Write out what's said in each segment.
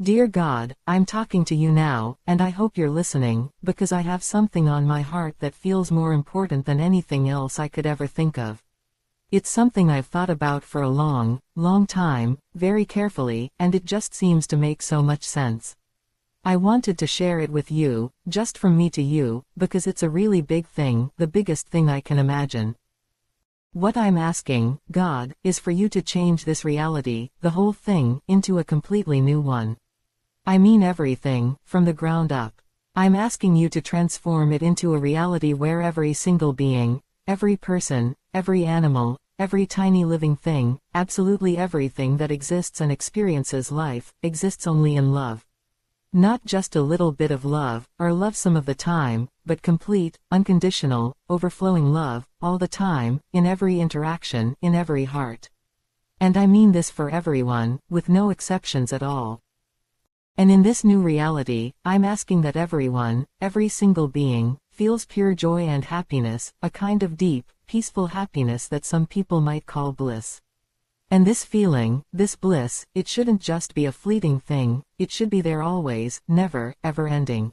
Dear God, I'm talking to you now, and I hope you're listening, because I have something on my heart that feels more important than anything else I could ever think of. It's something I've thought about for a long, long time, very carefully, and it just seems to make so much sense. I wanted to share it with you, just from me to you, because it's a really big thing, the biggest thing I can imagine. What I'm asking, God, is for you to change this reality, the whole thing, into a completely new one. I mean everything, from the ground up. I'm asking you to transform it into a reality where every single being, every person, every animal, every tiny living thing, absolutely everything that exists and experiences life, exists only in love. Not just a little bit of love, or love some of the time, but complete, unconditional, overflowing love, all the time, in every interaction, in every heart. And I mean this for everyone, with no exceptions at all. And in this new reality, I'm asking that everyone, every single being, feels pure joy and happiness, a kind of deep, peaceful happiness that some people might call bliss. And this feeling, this bliss, it shouldn't just be a fleeting thing, it should be there always, never, ever ending.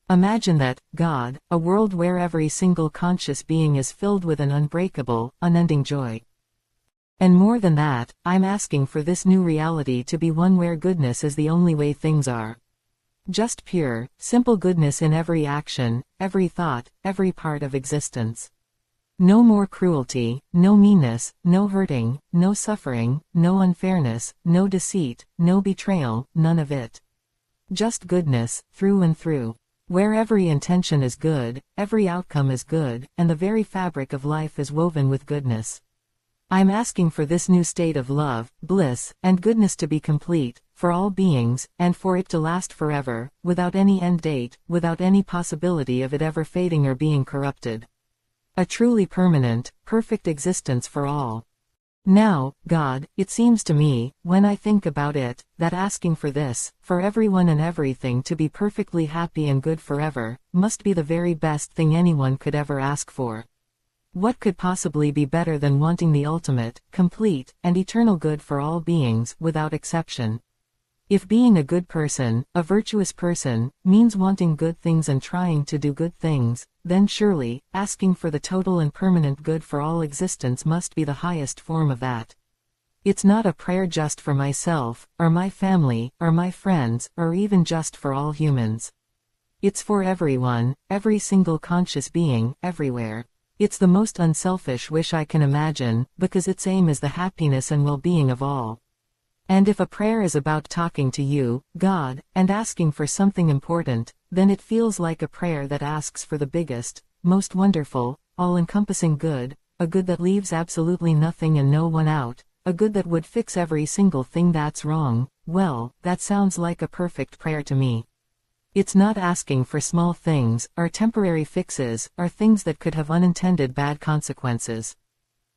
Imagine that, God, a world where every single conscious being is filled with an unbreakable, unending joy. And more than that, I'm asking for this new reality to be one where goodness is the only way things are. Just pure, simple goodness in every action, every thought, every part of existence. No more cruelty, no meanness, no hurting, no suffering, no unfairness, no deceit, no betrayal, none of it. Just goodness, through and through. Where every intention is good, every outcome is good, and the very fabric of life is woven with goodness. I'm asking for this new state of love, bliss, and goodness to be complete, for all beings, and for it to last forever, without any end date, without any possibility of it ever fading or being corrupted. A truly permanent, perfect existence for all. Now, God, it seems to me, when I think about it, that asking for this, for everyone and everything to be perfectly happy and good forever, must be the very best thing anyone could ever ask for. What could possibly be better than wanting the ultimate, complete, and eternal good for all beings, without exception? If being a good person, a virtuous person, means wanting good things and trying to do good things, then surely, asking for the total and permanent good for all existence must be the highest form of that. It's not a prayer just for myself, or my family, or my friends, or even just for all humans. It's for everyone, every single conscious being, everywhere. It's the most unselfish wish I can imagine, because its aim is the happiness and well-being of all. And if a prayer is about talking to you, God, and asking for something important, then it feels like a prayer that asks for the biggest, most wonderful, all-encompassing good, a good that leaves absolutely nothing and no one out, a good that would fix every single thing that's wrong. Well, that sounds like a perfect prayer to me. It's not asking for small things, or temporary fixes, or things that could have unintended bad consequences.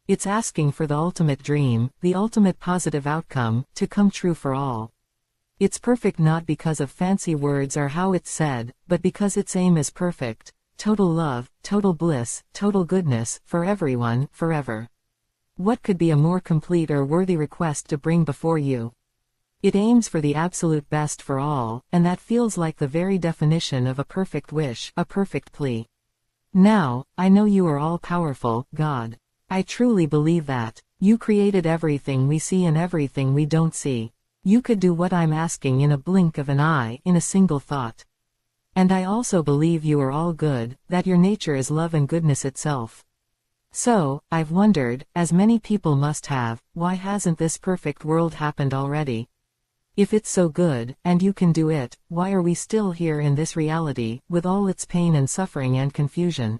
It's asking for the ultimate dream, the ultimate positive outcome, to come true for all. It's perfect not because of fancy words or how it's said, but because its aim is perfect. Total love, total bliss, total goodness, for everyone, forever. What could be a more complete or worthy request to bring before you? It aims for the absolute best for all, and that feels like the very definition of a perfect wish, a perfect plea. Now, I know you are all-powerful, God. I truly believe that. You created everything we see and everything we don't see. You could do what I'm asking in a blink of an eye, in a single thought. And I also believe you are all good, that your nature is love and goodness itself. So, I've wondered, as many people must have, why hasn't this perfect world happened already? If it's so good, and you can do it, why are we still here in this reality, with all its pain and suffering and confusion?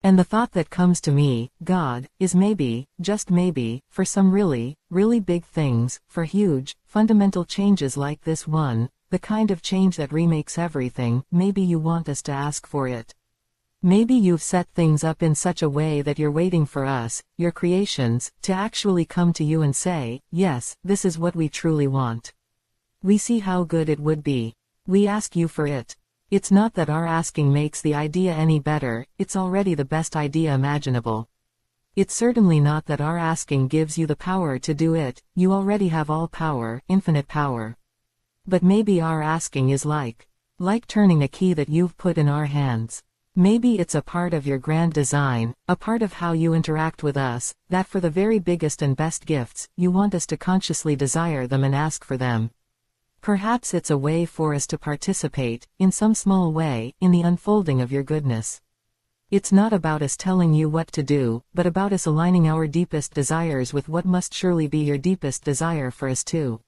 And the thought that comes to me, God, is maybe, just maybe, for some really, really big things, for huge, fundamental changes like this one, the kind of change that remakes everything, maybe you want us to ask for it. Maybe you've set things up in such a way that you're waiting for us, your creations, to actually come to you and say, yes, this is what we truly want. We see how good it would be. We ask you for it. It's not that our asking makes the idea any better, it's already the best idea imaginable. It's certainly not that our asking gives you the power to do it, you already have all power, infinite power. But maybe our asking is like turning a key that you've put in our hands. Maybe it's a part of your grand design, a part of how you interact with us, that for the very biggest and best gifts, you want us to consciously desire them and ask for them. Perhaps it's a way for us to participate, in some small way, in the unfolding of your goodness. It's not about us telling you what to do, but about us aligning our deepest desires with what must surely be your deepest desire for us too.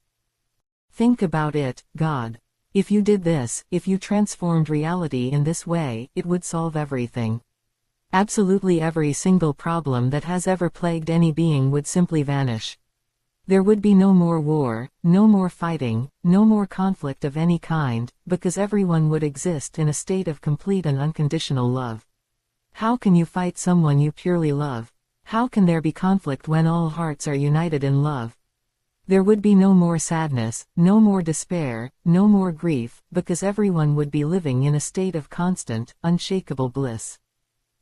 Think about it, God. If you did this, if you transformed reality in this way, it would solve everything. Absolutely every single problem that has ever plagued any being would simply vanish. There would be no more war, no more fighting, no more conflict of any kind, because everyone would exist in a state of complete and unconditional love. How can you fight someone you purely love? How can there be conflict when all hearts are united in love? There would be no more sadness, no more despair, no more grief, because everyone would be living in a state of constant, unshakable bliss.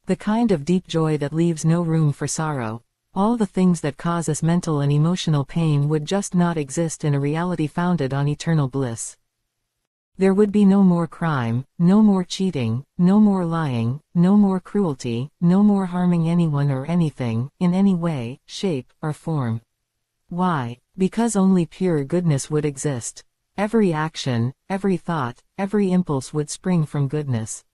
The kind of deep joy that leaves no room for sorrow. All the things that cause us mental and emotional pain would just not exist in a reality founded on eternal bliss. There would be no more crime, no more cheating, no more lying, no more cruelty, no more harming anyone or anything, in any way, shape, or form. Why? Because only pure goodness would exist. Every action, every thought, every impulse would spring from goodness.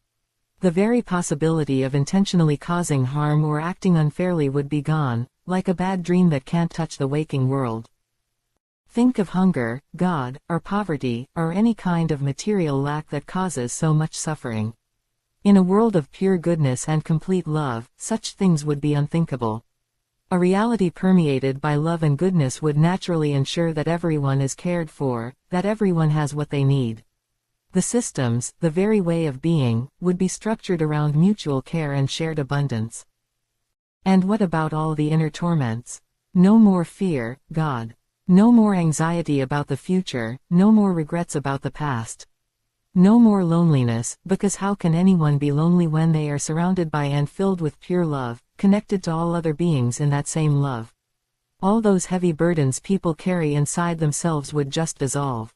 The very possibility of intentionally causing harm or acting unfairly would be gone, like a bad dream that can't touch the waking world. Think of hunger, God, or poverty, or any kind of material lack that causes so much suffering. In a world of pure goodness and complete love, such things would be unthinkable. A reality permeated by love and goodness would naturally ensure that everyone is cared for, that everyone has what they need. The systems, the very way of being, would be structured around mutual care and shared abundance. And what about all the inner torments? No more fear, God. No more anxiety about the future, no more regrets about the past. No more loneliness, because how can anyone be lonely when they are surrounded by and filled with pure love, connected to all other beings in that same love? All those heavy burdens people carry inside themselves would just dissolve.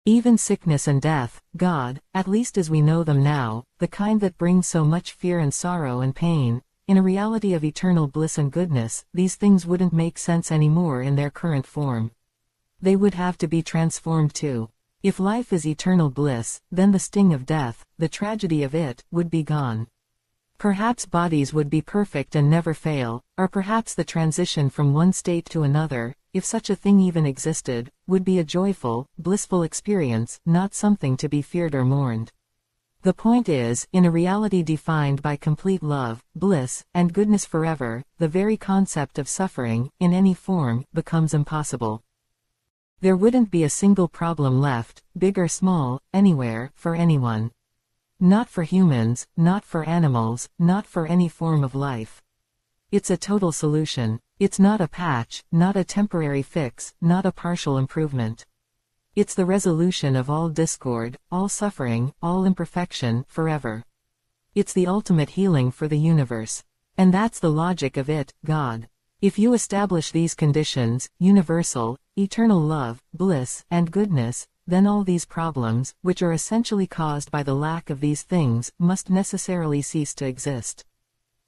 Even sickness and death, God, at least as we know them now, the kind that brings so much fear and sorrow and pain, in a reality of eternal bliss and goodness, these things wouldn't make sense anymore in their current form. They would have to be transformed too. If life is eternal bliss, then the sting of death, the tragedy of it, would be gone. Perhaps bodies would be perfect and never fail, or perhaps the transition from one state to another, if such a thing even existed, would be a joyful, blissful experience, not something to be feared or mourned. The point is, in a reality defined by complete love, bliss, and goodness forever, the very concept of suffering, in any form, becomes impossible. There wouldn't be a single problem left, big or small, anywhere, for anyone. Not for humans, not for animals, not for any form of life. It's a total solution. It's not a patch, not a temporary fix, not a partial improvement. It's the resolution of all discord, all suffering, all imperfection, forever. It's the ultimate healing for the universe. And that's the logic of it, God. If you establish these conditions, universal, eternal love, bliss, and goodness, then all these problems, which are essentially caused by the lack of these things, must necessarily cease to exist.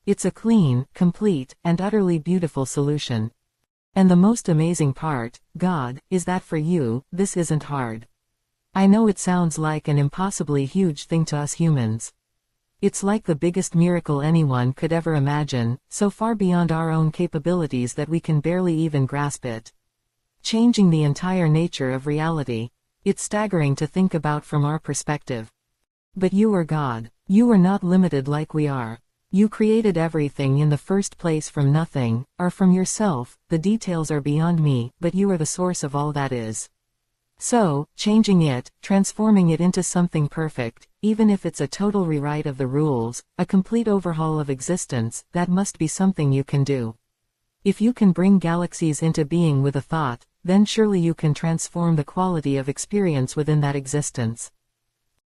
It's a clean, complete, and utterly beautiful solution. And the most amazing part, God, is that for you, this isn't hard. I know it sounds like an impossibly huge thing to us humans. It's like the biggest miracle anyone could ever imagine, so far beyond our own capabilities that we can barely even grasp it. Changing the entire nature of reality. It's staggering to think about from our perspective. But you are God. You are not limited like we are. You created everything in the first place from nothing, or from yourself. The details are beyond me, but you are the source of all that is. So, changing it, transforming it into something perfect, even if it's a total rewrite of the rules, a complete overhaul of existence, that must be something you can do. If you can bring galaxies into being with a thought, then surely you can transform the quality of experience within that existence.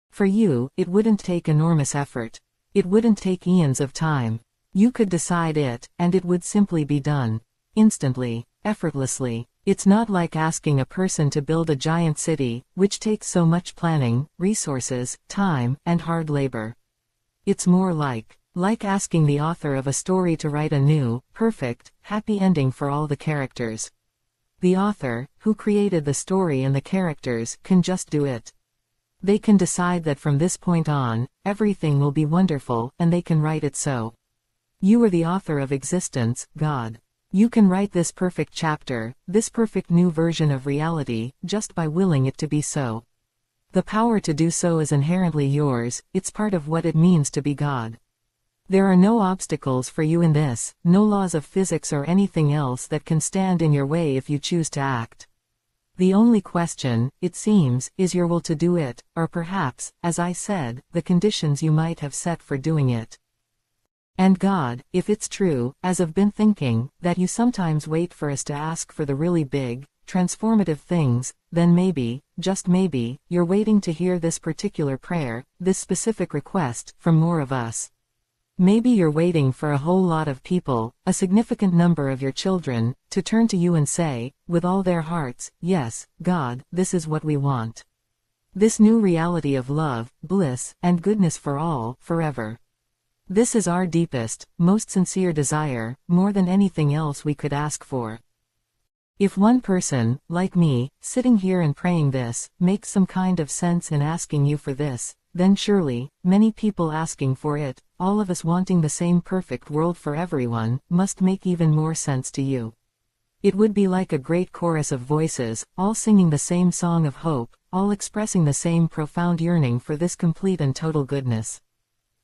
For you, it wouldn't take enormous effort. It wouldn't take eons of time. You could decide it, and it would simply be done. Instantly, effortlessly. It's not like asking a person to build a giant city, which takes so much planning, resources, time, and hard labor. It's more like asking the author of a story to write a new, perfect, happy ending for all the characters. The author, who created the story and the characters, can just do it. They can decide that from this point on, everything will be wonderful, and they can write it so. You are the author of existence, God. You can write this perfect chapter, this perfect new version of reality, just by willing it to be so. The power to do so is inherently yours, it's part of what it means to be God. There are no obstacles for you in this, no laws of physics or anything else that can stand in your way if you choose to act. The only question, it seems, is your will to do it, or perhaps, as I said, the conditions you might have set for doing it. And God, if it's true, as I've been thinking, that you sometimes wait for us to ask for the really big, transformative things, then maybe, just maybe, you're waiting to hear this particular prayer, this specific request, from more of us. Maybe you're waiting for a whole lot of people, a significant number of your children, to turn to you and say, with all their hearts, yes, God, this is what we want. This new reality of love, bliss, and goodness for all, forever. This is our deepest, most sincere desire, more than anything else we could ask for. If one person, like me, sitting here and praying this, makes some kind of sense in asking you for this, then surely, many people asking for it, all of us wanting the same perfect world for everyone, must make even more sense to you. It would be like a great chorus of voices, all singing the same song of hope, all expressing the same profound yearning for this complete and total goodness.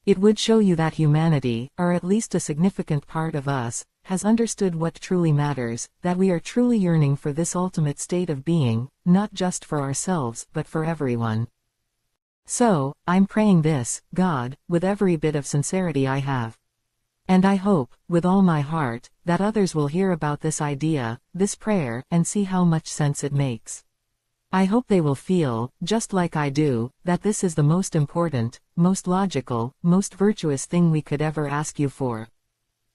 It would show you that humanity, or at least a significant part of us, has understood what truly matters, that we are truly yearning for this ultimate state of being, not just for ourselves but for everyone. So, I'm praying this, God, with every bit of sincerity I have. And I hope, with all my heart, that others will hear about this idea, this prayer, and see how much sense it makes. I hope they will feel, just like I do, that this is the most important, most logical, most virtuous thing we could ever ask you for.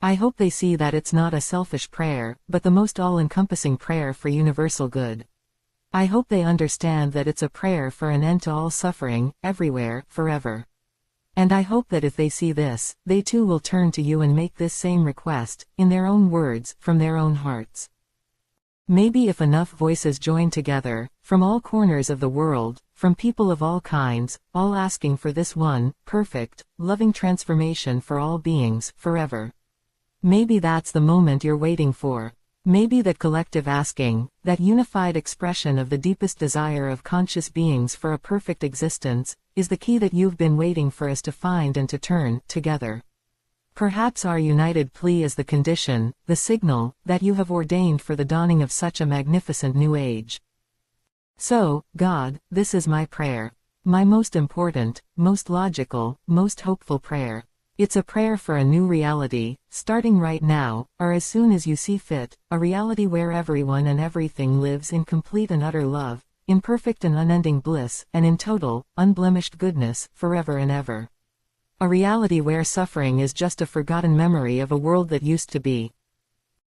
I hope they see that it's not a selfish prayer, but the most all-encompassing prayer for universal good. I hope they understand that it's a prayer for an end to all suffering, everywhere, forever. And I hope that if they see this, they too will turn to you and make this same request, in their own words, from their own hearts. Maybe if enough voices join together, from all corners of the world, from people of all kinds, all asking for this one, perfect, loving transformation for all beings, forever. Maybe that's the moment you're waiting for. Maybe that collective asking, that unified expression of the deepest desire of conscious beings for a perfect existence, is the key that you've been waiting for us to find and to turn, together. Perhaps our united plea is the condition, the signal, that you have ordained for the dawning of such a magnificent new age. So, God, this is my prayer. My most important, most logical, most hopeful prayer. It's a prayer for a new reality, starting right now, or as soon as you see fit, a reality where everyone and everything lives in complete and utter love, in perfect and unending bliss, and in total, unblemished goodness, forever and ever. A reality where suffering is just a forgotten memory of a world that used to be.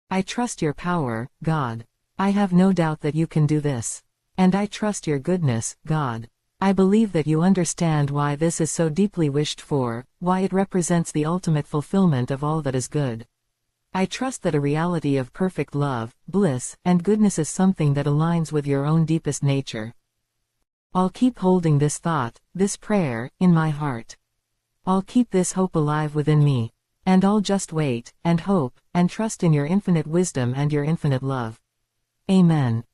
I trust your power, God. I have no doubt that you can do this. And I trust your goodness, God. I believe that you understand why this is so deeply wished for, why it represents the ultimate fulfillment of all that is good. I trust that a reality of perfect love, bliss, and goodness is something that aligns with your own deepest nature. I'll keep holding this thought, this prayer, in my heart. I'll keep this hope alive within me. And I'll just wait, and hope, and trust in your infinite wisdom and your infinite love. Amen.